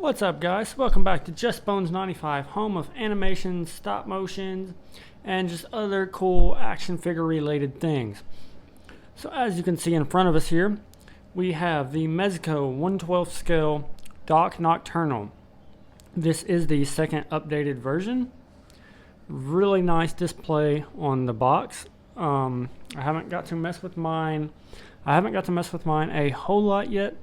What's up, guys? Welcome back to Just Bones 95, home of animations, stop motions, and just other cool action figure related things. So as you can see in front of us here, we have the Mezco 1/12 scale Doc Nocturnal. This is the second updated version. Really nice display on the box. I haven't got to mess with mine a whole lot yet,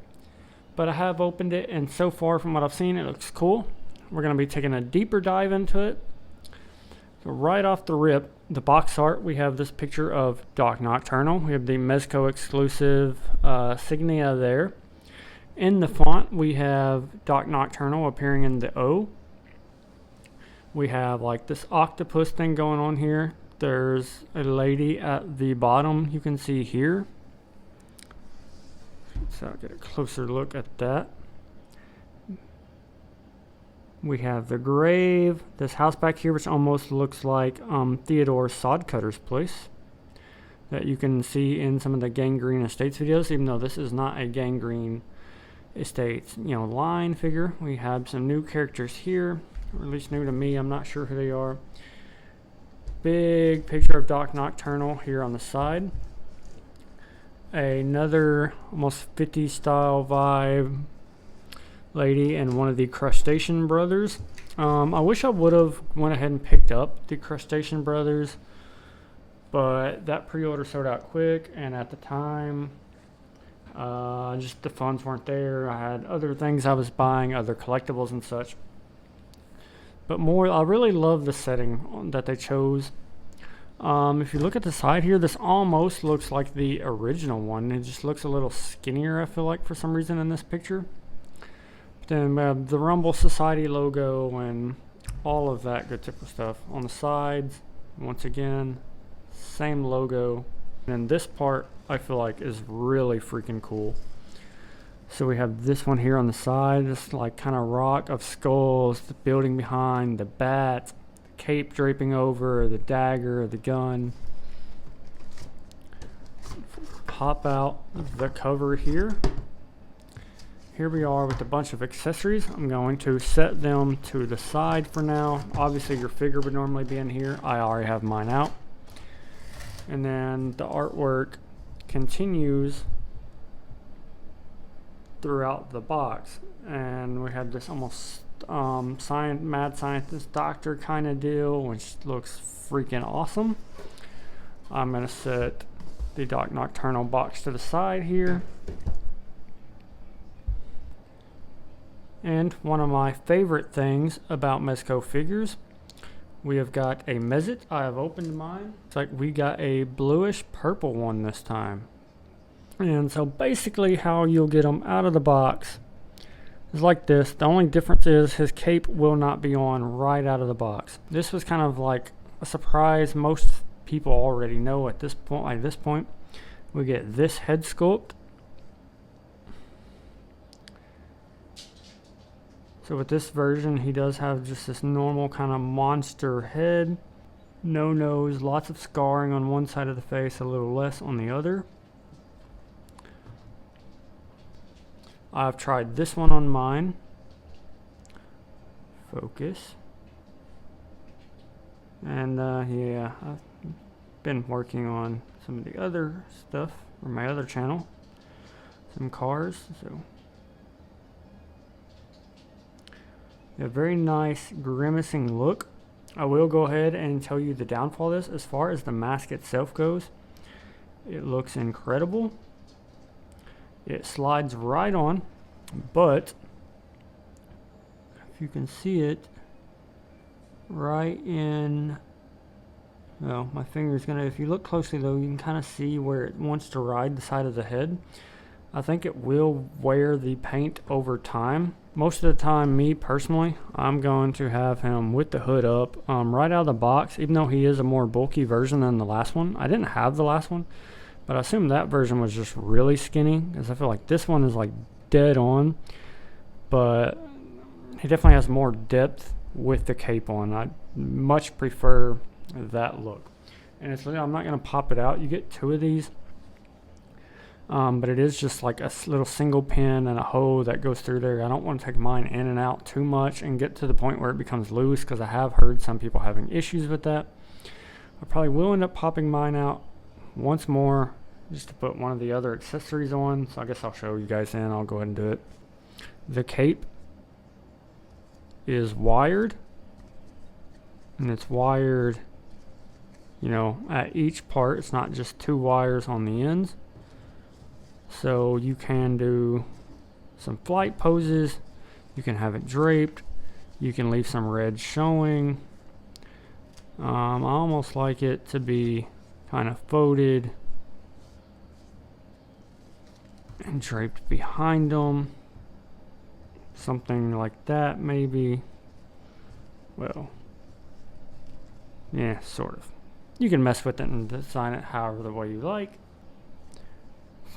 but I have opened it, and so far from what I've seen, it looks cool. We're going to be taking a deeper dive into it. So right off the rip, the box art, we have this picture of Doc Nocturnal. We have the Mezco exclusive signia there. In the font, we have Doc Nocturnal appearing in the O. We have like this octopus thing going on here. There's a lady at the bottom you can see here. So I'll get a closer look at that. We have the grave, this house back here, which almost looks like Theodore Sodcutter's place that you can see in some of the Gangrene Estates videos, even though this is not a Gangrene Estates line figure. We have some new characters here, or at least new to me. I'm not sure who they are. Big picture of Doc Nocturnal here on the side. Another almost 50s style vibe lady and one of the Crustacean Brothers. I wish I would have went ahead and picked up the Crustacean Brothers, but that pre-order sold out quick, and at the time just the funds weren't there. I had other things I was buying, other collectibles and such. But I really love the setting that they chose. If you look at the side here, this almost looks like the original one. It just looks a little skinnier, I feel like, for some reason in this picture. But then we have the Rumble Society logo and all of that good type of stuff. On the sides, once again, same logo. And this part, I feel like, is really freaking cool. So we have this one here on the side, this like kind of rock of skulls, the building behind, the bat, cape draping over, the dagger, the gun. Pop out the cover here. Here we are with a bunch of accessories. I'm going to set them to the side for now. Obviously your figure would normally be in here. I already have mine out. And then the artwork continues throughout the box. And we have this almost mad scientist doctor kind of deal, which looks freaking awesome. I'm gonna set the Doc Nocturnal box to the side here. And one of my favorite things about Mezco figures, we have got a Mezit. I have opened mine. It's like we got a bluish purple one this time. And so basically how you'll get them out of the box is like this. The only difference is his cape will not be on right out of the box. This was kind of like a surprise. Most people already know at this point. We get this head sculpt. So with this version, he does have just this normal kind of monster head. No nose, lots of scarring on one side of the face, a little less on the other. I've tried this one on mine. Focus. And yeah, I've been working on some of the other stuff for my other channel. Some cars, so. A very nice grimacing look. I will go ahead and tell you the downfall of this. As far as the mask itself goes, it looks incredible. It slides right on, but if you can see it right in, well, my finger's gonna, if you look closely though, you can kind of see where it wants to ride the side of the head. I think it will wear the paint over time. Most of the time, me personally, I'm going to have him with the hood up right out of the box, even though he is a more bulky version than the last one. I didn't have the last one, but I assume that version was just really skinny, because I feel like this one is like dead on, but he definitely has more depth with the cape on. I much prefer that look. And it's, I'm not going to pop it out. You get two of these. But it is just like a little single pin and a hole that goes through there. I don't want to take mine in and out too much and get to the point where it becomes loose, because I have heard some people having issues with that. I probably will end up popping mine out once more just to put one of the other accessories on. So I guess I'll show you guys then. I'll go ahead and do it. The cape is wired, and it's wired, you know, at each part. It's not just 2 wires on the ends. So you can do some flight poses, you can have it draped, you can leave some red showing. I almost like it to be kind of folded and draped behind them. Something like that, maybe. Well, yeah, sort of. You can mess with it and design it however the way you like.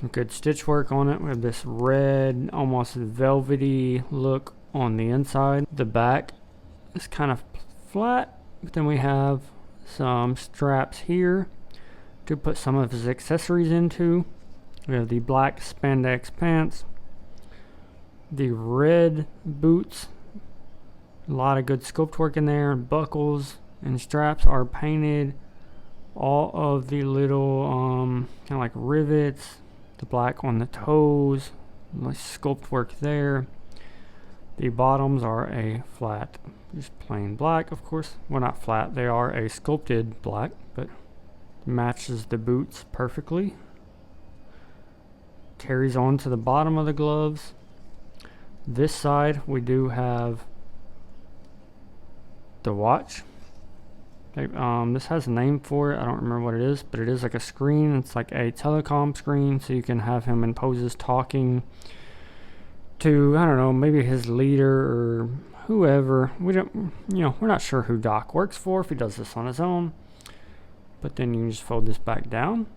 Some good stitch work on it with this red, almost velvety look on the inside. The back is kind of flat, but then we have some straps here to put some of his accessories into. We have the black spandex pants, the red boots, a lot of good sculpt work in there. Buckles and straps are painted. All of the little kind of like rivets, the black on the toes, nice sculpt work there. The bottoms are a flat, just plain black, of course. Well, not flat, they are a sculpted black, but matches the boots perfectly. Carries on to the bottom of the gloves. This side we do have the watch. This has a name for it. I don't remember what it is, but it is like a screen. It's like a telecom screen, so you can have him in poses talking to, I don't know, maybe his leader or whoever. We don't, we're not sure who Doc works for, if he does this on his own. But then you can just fold this back down,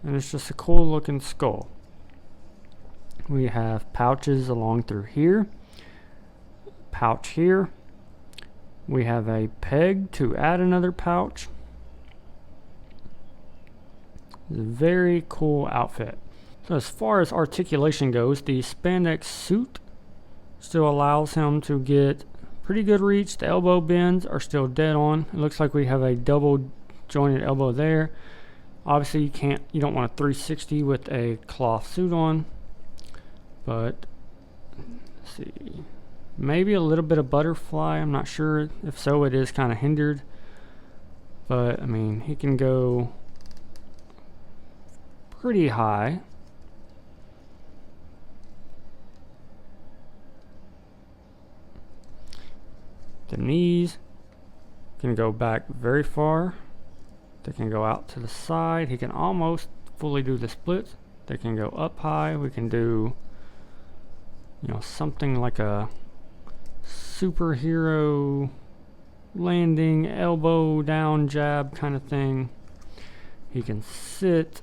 and it's just a cool looking skull. We have pouches along through here, pouch here. We have a peg to add another pouch. It's a very cool outfit. So as far as articulation goes, the spandex suit still allows him to get pretty good reach. The elbow bends are still dead on. It looks like we have a double jointed elbow there. Obviously you don't want a 360 with a cloth suit on, but let's see. Maybe a little bit of butterfly, I'm not sure. If so, it is kind of hindered. But, I mean, he can go pretty high. The knees can go back very far. They can go out to the side. He can almost fully do the splits. They can go up high. We can do, something like a superhero landing, elbow down jab kind of thing. He can sit,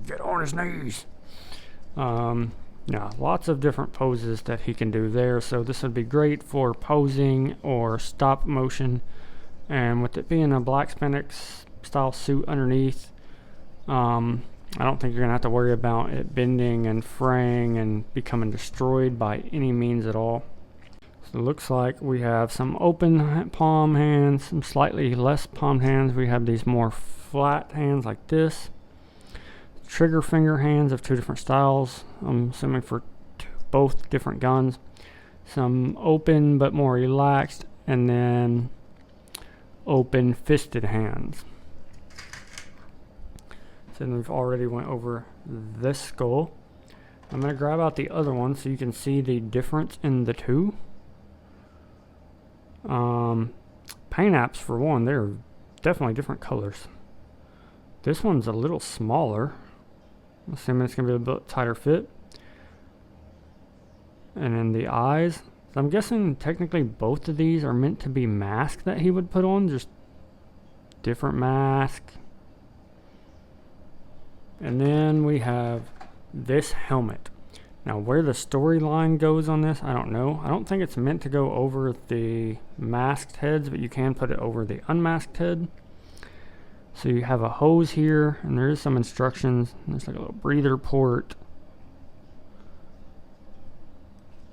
get on his knees. Lots of different poses that he can do there. So this would be great for posing or stop motion. And with it being a black spandex style suit underneath, I don't think you're going to have to worry about it bending and fraying and becoming destroyed by any means at all. So it looks like we have some open palm hands, some slightly less palmed hands. We have these more flat hands like this. Trigger finger hands of 2 different styles, I'm assuming for both different guns. Some open but more relaxed, and then open fisted hands. So then we've already went over this skull. I'm going to grab out the other one so you can see the difference in the two. Paint apps, for one, they're definitely different colors. This one's a little smaller. I'm assuming it's going to be a bit tighter fit. And then the eyes. So I'm guessing technically both of these are meant to be masks that he would put on. Just different mask. And then we have this helmet. Now where the storyline goes on this, I don't know. I don't think it's meant to go over the masked heads, but you can put it over the unmasked head. So you have a hose here, and there is some instructions. There's like a little breather port.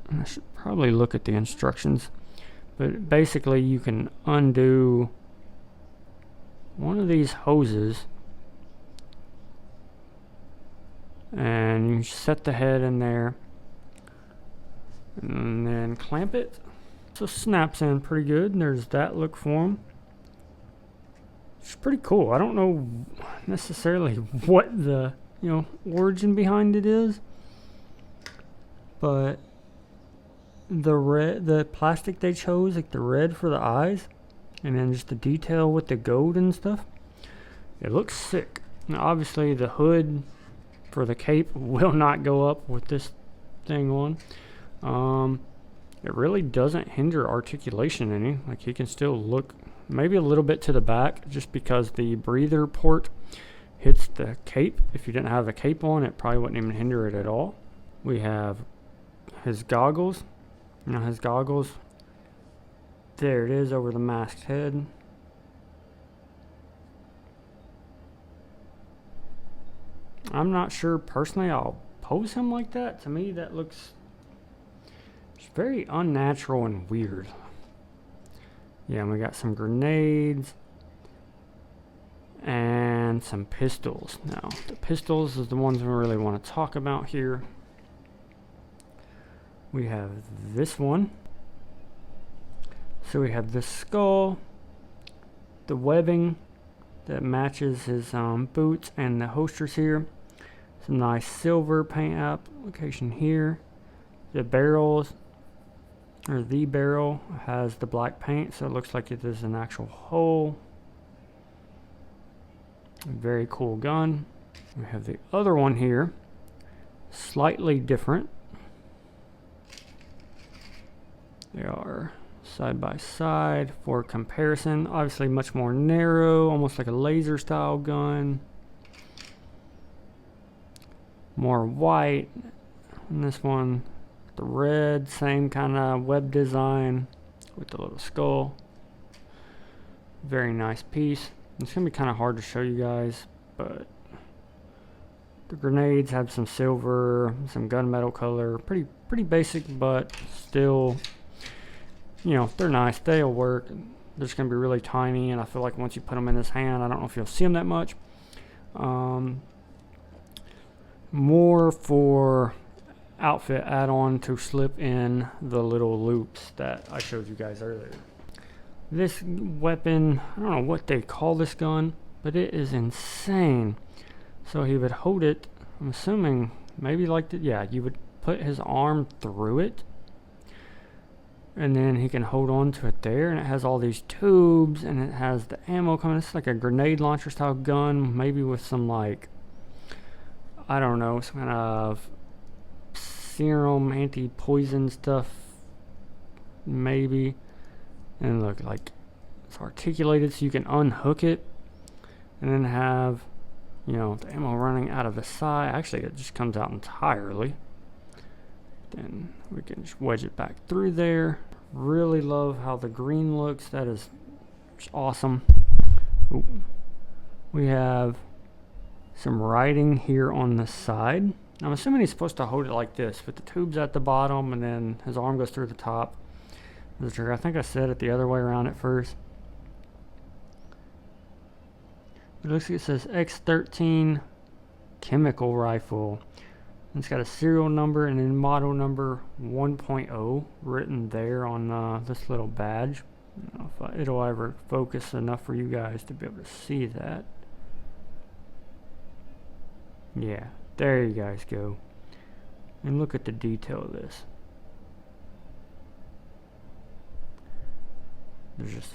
And I should probably look at the instructions. But basically you can undo one of these hoses, and you set the head in there, and then clamp it. So it snaps in pretty good, and there's that look for them. It's pretty cool. I don't know necessarily what the origin behind it is, but the plastic they chose, like the red for the eyes, and then just the detail with the gold and stuff, it looks sick. Now obviously the hood for the cape will not go up with this thing on. It really doesn't hinder articulation any. Like, he can still look maybe a little bit to the back, just because the breather port hits the cape. If you didn't have a cape on, it probably wouldn't even hinder it at all. We have his goggles. Now his goggles, there it is over the masked head. I'm not sure personally I'll pose him like that. To me that looks very unnatural and weird. Yeah, and we got some grenades and some pistols. Now, the pistols is the ones we really want to talk about here. We have this one. So we have this skull, the webbing that matches his boots, and the holsters here. Some nice silver paint application here. The barrels, or the barrel, has the black paint, so it looks like it is an actual hole. Very cool gun. We have the other one here, slightly different. They are side by side for comparison. Obviously much more narrow, almost like a laser style gun. More white. And this one, the red, same kind of web design with the little skull. Very nice piece. It's gonna be kind of hard to show you guys, but the grenades have some silver, some gunmetal color. Pretty basic, but still, they're nice. They'll work. They're just gonna be really tiny, and I feel like once you put them in his hand, I don't know if you'll see them that much. More for outfit add-on to slip in the little loops that I showed you guys earlier. This weapon, I don't know what they call this gun, but it is insane. So he would hold it, I'm assuming maybe like that. Yeah, you would put his arm through it, and then he can hold on to it there, and it has all these tubes, and it has the ammo coming. It's like a grenade launcher style gun, maybe with some, like, I don't know, some kind of serum, anti-poison stuff, maybe. And look, like, it's articulated, so you can unhook it and then have, the ammo running out of the side. Actually, it just comes out entirely. Then we can just wedge it back through there. Really love how the green looks. That is awesome. Ooh. We have some writing here on the side. I'm assuming he's supposed to hold it like this, with the tubes at the bottom, and then his arm goes through the top. I think I said it the other way around at first. It looks like it says X13 chemical rifle. It's got a serial number and then model number 1.0 written there on this little badge. I don't know if it'll ever focus enough for you guys to be able to see that. Yeah, there you guys go. And look at the detail of this. It's just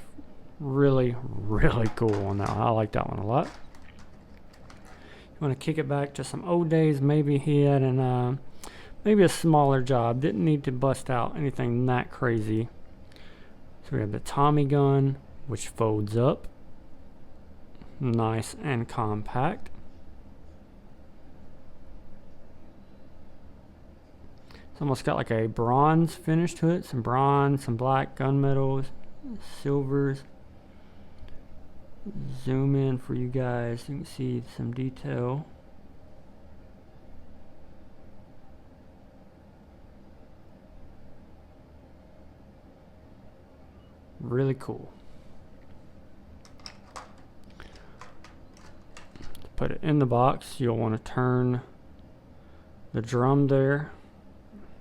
really, really cool on that one. I like that one a lot. You want to kick it back to some old days. Maybe he had maybe a smaller job. Didn't need to bust out anything that crazy. So we have the Tommy gun, which folds up. Nice and compact. It's almost got like a bronze finish to it. Some bronze, some black gunmetals, silvers. zoom in for you guys so you can see some detail. Really cool. To put it in the box, you'll want to turn the drum there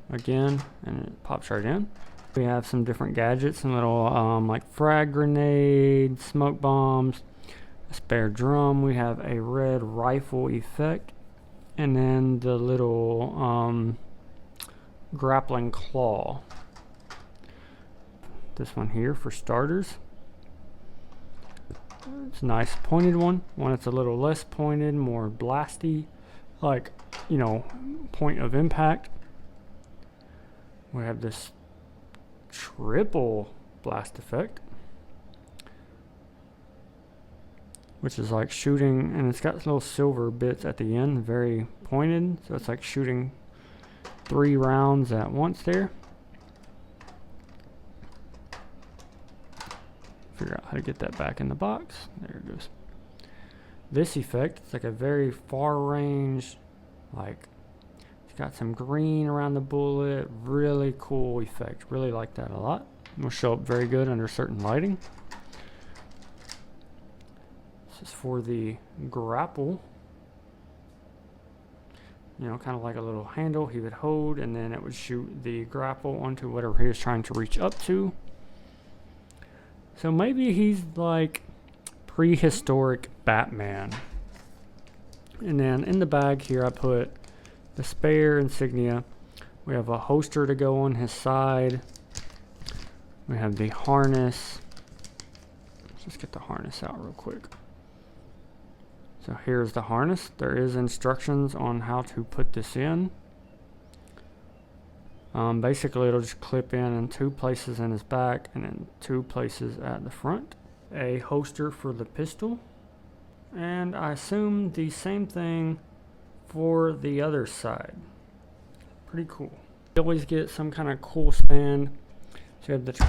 again, and it pops right in. We have some different gadgets, some little like frag grenades, smoke bombs, a spare drum. We have a red rifle effect, and then the little grappling claw. This one here for starters. It's a nice pointed one. One that's a little less pointed, more blasty, like, you know, point of impact. We have this triple blast effect, which is like shooting, and it's got little silver bits at the end, very pointed, so it's like shooting 3 rounds at once there. Figure out how to get that back in the box. There it goes. This effect, it's like a very far range, like it's got some green around the bullet. Really cool effect. Really like that a lot. Will show up very good under certain lighting. This is for the grapple. You know, kind of like a little handle he would hold, and then it would shoot the grapple onto whatever he was trying to reach up to. So maybe he's like prehistoric Batman. And then in the bag here I put the spare insignia. We have a holster to go on his side. We have the harness. Let's just get the harness out real quick. So here's the harness. There is instructions on how to put this in. Basically it'll just clip in 2 places in his back and then 2 places at the front. A holster for the pistol, and I assume the same thing for the other side. Pretty cool. You always get some kind of cool stand. So you have the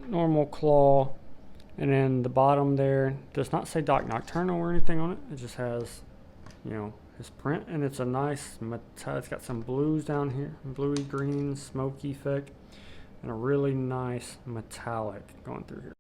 normal claw, and then the bottom there does not say Doc Nocturnal or anything on it. It just has, you know, his print, and it's a nice metal. It's got some blues down here, bluey green smoke effect, and a really nice metallic going through here.